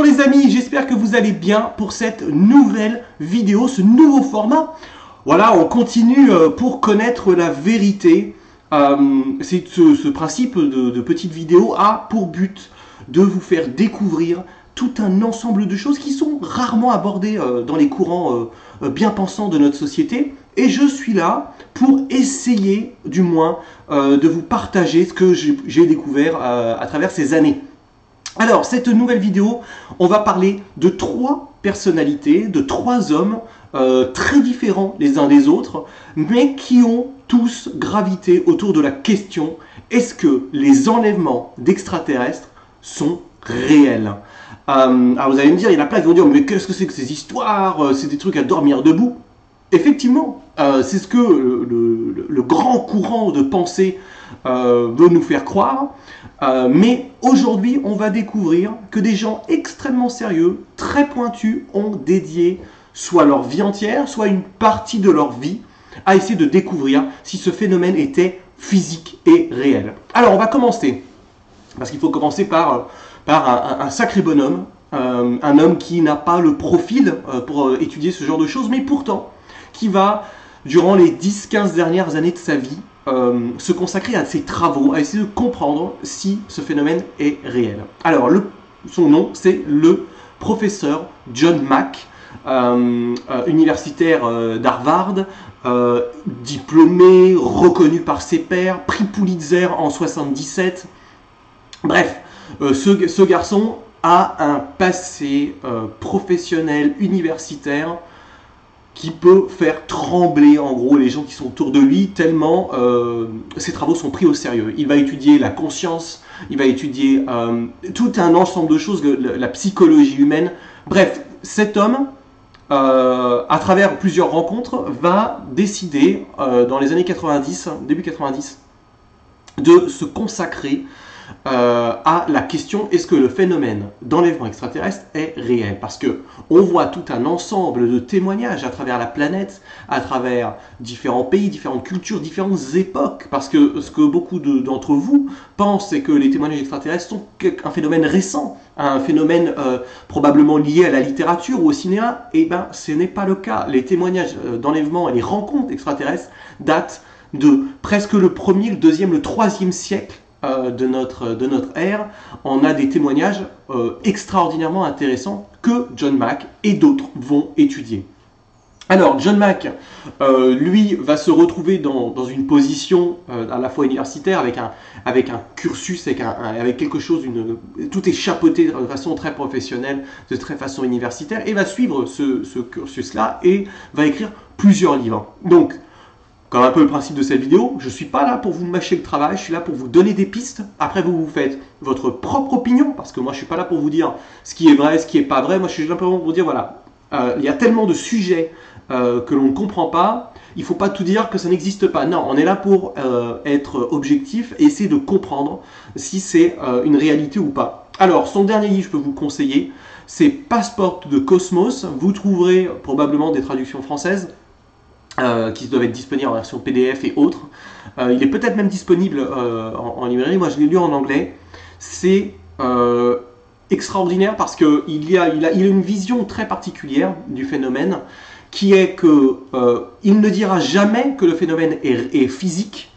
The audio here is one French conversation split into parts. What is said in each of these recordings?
Bonjour les amis, j'espère que vous allez bien pour cette nouvelle vidéo, ce nouveau format. Voilà, on continue pour connaître la vérité. C'est ce principe de petite vidéo a pour but de vous faire découvrir tout un ensemble de choses qui sont rarement abordées dans les courants bien pensants de notre société. Et je suis là pour essayer, du moins, de vous partager ce que j'ai découvert à travers ces années. Alors, cette nouvelle vidéo, on va parler de trois personnalités, de trois hommes très différents les uns des autres, mais qui ont tous gravité autour de la question: est-ce que les enlèvements d'extraterrestres sont réels? Alors vous allez me dire, il y en a plein qui vont dire: mais qu'est-ce que c'est que ces histoires? C'est des trucs à dormir debout. Effectivement, c'est ce que le grand courant de pensée veut nous faire croire. Mais aujourd'hui, on va découvrir que des gens extrêmement sérieux, très pointus, ont dédié soit leur vie entière, soit une partie de leur vie à essayer de découvrir si ce phénomène était physique et réel. Alors, on va commencer, parce qu'il faut commencer par un sacré bonhomme, un homme qui n'a pas le profil pour étudier ce genre de choses, mais pourtant, qui va, durant les 10-15 dernières années de sa vie, se consacrer à ses travaux, à essayer de comprendre si ce phénomène est réel. Alors, son nom, c'est le professeur John Mack, universitaire d'Harvard, diplômé, reconnu par ses pairs, prix Pulitzer en 1977. Bref, ce garçon a un passé professionnel, universitaire, qui peut faire trembler en gros les gens qui sont autour de lui, tellement ses travaux sont pris au sérieux. Il va étudier la conscience, il va étudier tout un ensemble de choses, la psychologie humaine. Bref, cet homme, à travers plusieurs rencontres, va décider, dans les années 90, début 90, de se consacrer à la question: est-ce que le phénomène d'enlèvement extraterrestre est réel? Parce que on voit tout un ensemble de témoignages à travers la planète, à travers différents pays, différentes cultures, différentes époques. Parce que ce que beaucoup d'entre vous pensent, c'est que les témoignages extraterrestres sont un phénomène récent, un phénomène probablement lié à la littérature ou au cinéma. Eh bien, ce n'est pas le cas. Les témoignages d'enlèvement et les rencontres extraterrestres datent de presque le 1er, le 2e, le 3e siècle de notre ère. On a des témoignages extraordinairement intéressants que John Mack et d'autres vont étudier. Alors, John Mack, lui, va se retrouver dans une position à la fois universitaire, avec un cursus, avec quelque chose, tout est chapeauté de façon très professionnelle, de très façon universitaire, et va suivre ce cursus-là et va écrire plusieurs livres. Donc, comme un peu le principe de cette vidéo, je ne suis pas là pour vous mâcher le travail, je suis là pour vous donner des pistes. Après, vous faites votre propre opinion, parce que moi, je ne suis pas là pour vous dire ce qui est vrai, ce qui n'est pas vrai. Moi, je suis là pour vous dire, voilà, il y a tellement de sujets que l'on ne comprend pas. Il ne faut pas tout dire que ça n'existe pas. Non, on est là pour être objectif et essayer de comprendre si c'est une réalité ou pas. Alors, son dernier livre, je peux vous conseiller, c'est Passport to the Cosmos. Vous trouverez probablement des traductions françaises qui doivent être disponibles en version PDF et autres. Il est peut-être même disponible en librairie. Moi, je l'ai lu en anglais. C'est extraordinaire parce qu'il a une vision très particulière du phénomène, qui est que il ne dira jamais que le phénomène est physique,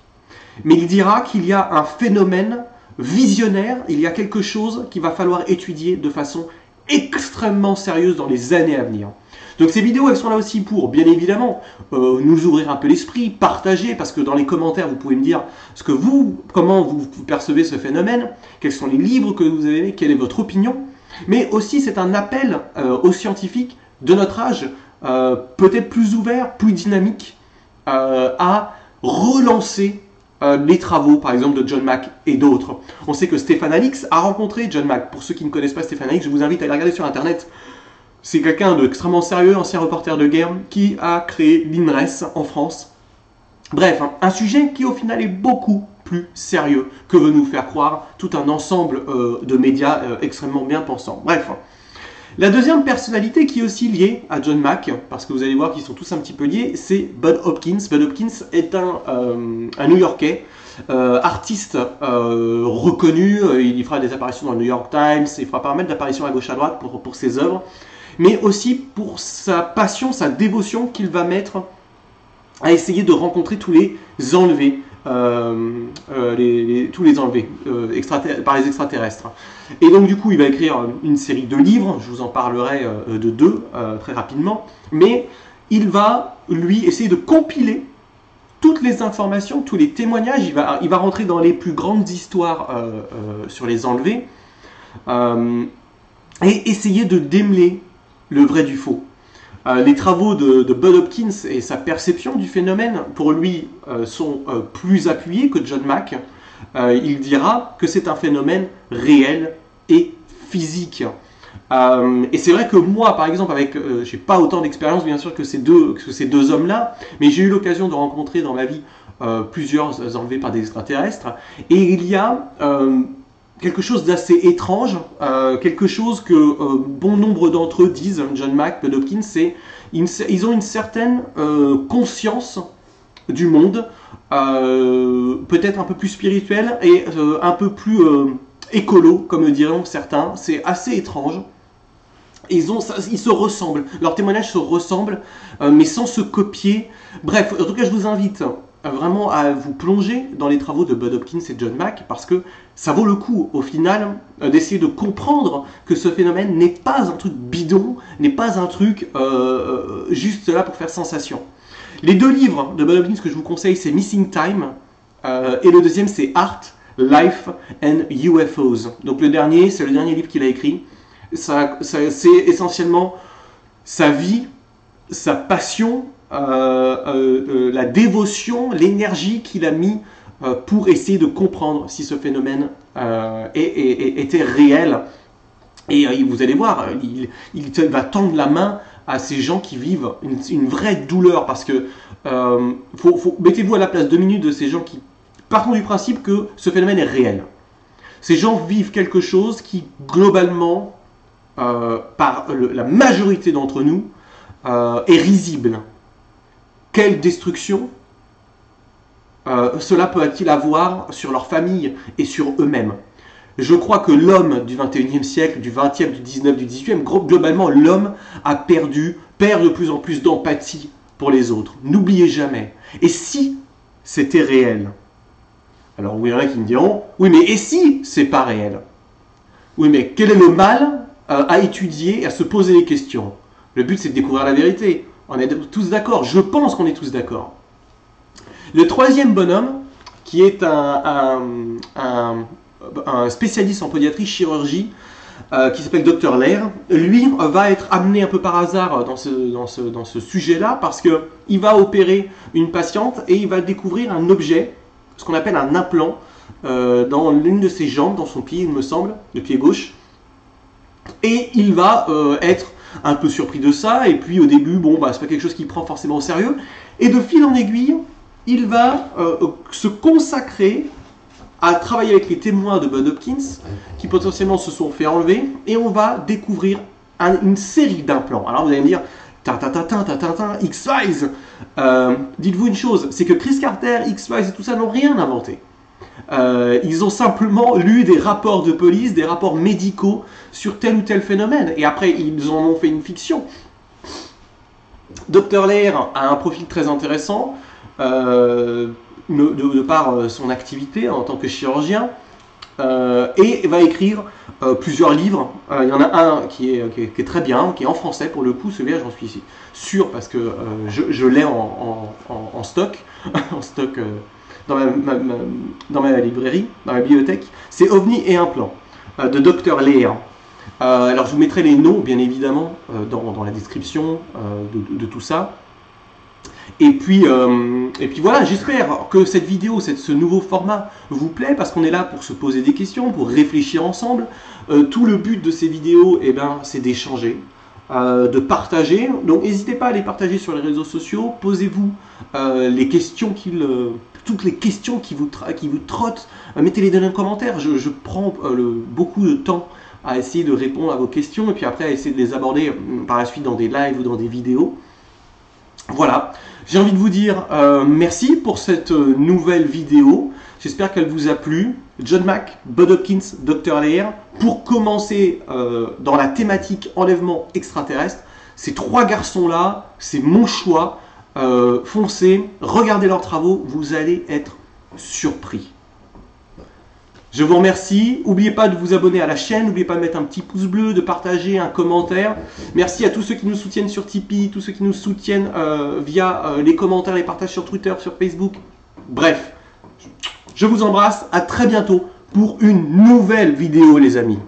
mais il dira qu'il y a un phénomène visionnaire, il y a quelque chose qu'il va falloir étudier de façon extrêmement sérieuse dans les années à venir. Donc ces vidéos, elles sont là aussi pour, bien évidemment, nous ouvrir un peu l'esprit, partager, parce que dans les commentaires, vous pouvez me dire comment vous percevez ce phénomène, quels sont les livres que vous avez aimés, quelle est votre opinion. Mais aussi, c'est un appel aux scientifiques de notre âge, peut-être plus ouvert, plus dynamique, à relancer les travaux, par exemple, de John Mack et d'autres. On sait que Stefan Alix a rencontré John Mack. Pour ceux qui ne connaissent pas Stefan Alix, je vous invite à aller regarder sur Internet. C'est quelqu'un d'extrêmement sérieux, ancien reporter de guerre, qui a créé l'INRES en France. Bref, un sujet qui au final est beaucoup plus sérieux que veut nous faire croire tout un ensemble de médias extrêmement bien pensants. Bref, La deuxième personnalité qui est aussi liée à John Mack, parce que vous allez voir qu'ils sont tous un petit peu liés, c'est Bud Hopkins. Bud Hopkins est un New-Yorkais, artiste reconnu. Il fera des apparitions dans le New York Times, il fera pas mal d'apparitions à gauche à droite pour ses œuvres, mais aussi pour sa passion, sa dévotion qu'il va mettre à essayer de rencontrer tous les enlevés, tous les enlevés par les extraterrestres. Et donc du coup, il va écrire une série de livres, je vous en parlerai de deux très rapidement, mais il va, lui, essayer de compiler toutes les informations, tous les témoignages, il va rentrer dans les plus grandes histoires sur les enlevés, et essayer de démêler le vrai du faux. Les travaux de Bud Hopkins et sa perception du phénomène, pour lui, sont plus appuyés que John Mack. Il dira que c'est un phénomène réel et physique. Et c'est vrai que moi, par exemple, j'ai pas autant d'expérience, bien sûr, que ces deux hommes-là, mais j'ai eu l'occasion de rencontrer dans ma vie plusieurs enlevés par des extraterrestres. Et il y a quelque chose d'assez étrange, quelque chose que bon nombre d'entre eux disent, John Mack, Bud Hopkins, c'est ils ont une certaine conscience du monde, peut-être un peu plus spirituelle et un peu plus écolo, comme diront certains. C'est assez étrange. Ils se ressemblent, leurs témoignages se ressemblent, mais sans se copier. Bref, en tout cas, je vous invite vraiment à vous plonger dans les travaux de Bud Hopkins et John Mack, parce que ça vaut le coup, au final, d'essayer de comprendre que ce phénomène n'est pas un truc bidon, n'est pas un truc juste là pour faire sensation. Les deux livres de Bud Hopkins que je vous conseille, c'est Missing Time, et le deuxième, c'est Art, Life and UFOs. Donc le dernier, c'est le dernier livre qu'il a écrit. C'est essentiellement sa vie, sa passion, la dévotion, l'énergie qu'il a mis pour essayer de comprendre si ce phénomène était réel. Et vous allez voir, il va tendre la main à ces gens qui vivent une vraie douleur, parce que mettez-vous à la place 2 minutes de ces gens qui partent du principe que ce phénomène est réel. Ces gens vivent quelque chose qui, globalement, par la majorité d'entre nous, est risible. Quelle destruction cela peut-il avoir sur leur famille et sur eux-mêmes? Je crois que l'homme du 21e siècle, du 20e, du 19e, du 18e, globalement, l'homme perd de plus en plus d'empathie pour les autres. N'oubliez jamais. Et si c'était réel? Alors, oui, il y en a qui me diront, oui, mais et si c'est pas réel? Oui, mais quel est le mal à étudier et à se poser les questions? Le but, c'est de découvrir la vérité. On est tous d'accord. Je pense qu'on est tous d'accord. Le troisième bonhomme, qui est un spécialiste en pédiatrie, chirurgie, qui s'appelle Dr Lair, lui va être amené un peu par hasard dans ce sujet-là, parce qu'il va opérer une patiente et il va découvrir un objet, ce qu'on appelle un implant, dans l'une de ses jambes, dans son pied, il me semble, le pied gauche. Et il va être un peu surpris de ça, et puis au début, bon, c'est pas quelque chose qu'il prend forcément au sérieux, et de fil en aiguille, il va se consacrer à travailler avec les témoins de Bud Hopkins, qui potentiellement se sont fait enlever, et on va découvrir une série d'implants. Alors vous allez me dire, X-Files. Dites-vous une chose, c'est que Chris Carter, X-Files et tout ça n'ont rien inventé. Ils ont simplement lu des rapports de police, des rapports médicaux sur tel ou tel phénomène, et après ils en ont fait une fiction. Dr Lair a un profil très intéressant, de par son activité en tant que chirurgien, et va écrire plusieurs livres. Il y en a un qui est très bien, qui est en français pour le coup, celui-là j'en suis sûr, parce que je l'ai en stock, dans ma librairie, dans ma bibliothèque. C'est OVNI et Implant de Dr Lair. Alors je vous mettrai les noms bien évidemment dans la description de tout ça. Et puis voilà, j'espère que cette vidéo, ce nouveau format vous plaît, parce qu'on est là pour se poser des questions, pour réfléchir ensemble. Tout le but de ces vidéos, c'est d'échanger, de partager. Donc n'hésitez pas à les partager sur les réseaux sociaux. Posez-vous les questions toutes les questions qui vous trottent. Mettez-les dans les commentaires. Je prends beaucoup de temps à essayer de répondre à vos questions et puis après à essayer de les aborder par la suite dans des lives ou dans des vidéos. Voilà, j'ai envie de vous dire merci pour cette nouvelle vidéo. J'espère qu'elle vous a plu. John Mack, Bud Hopkins, Dr. Lair. Pour commencer dans la thématique enlèvement extraterrestre, ces trois garçons-là, c'est mon choix. Foncez, regardez leurs travaux, vous allez être surpris. Je vous remercie. N'oubliez pas de vous abonner à la chaîne. N'oubliez pas de mettre un petit pouce bleu, de partager, un commentaire. Merci à tous ceux qui nous soutiennent sur Tipeee, tous ceux qui nous soutiennent via les commentaires, les partages sur Twitter, sur Facebook. Bref, je vous embrasse. À très bientôt pour une nouvelle vidéo, les amis.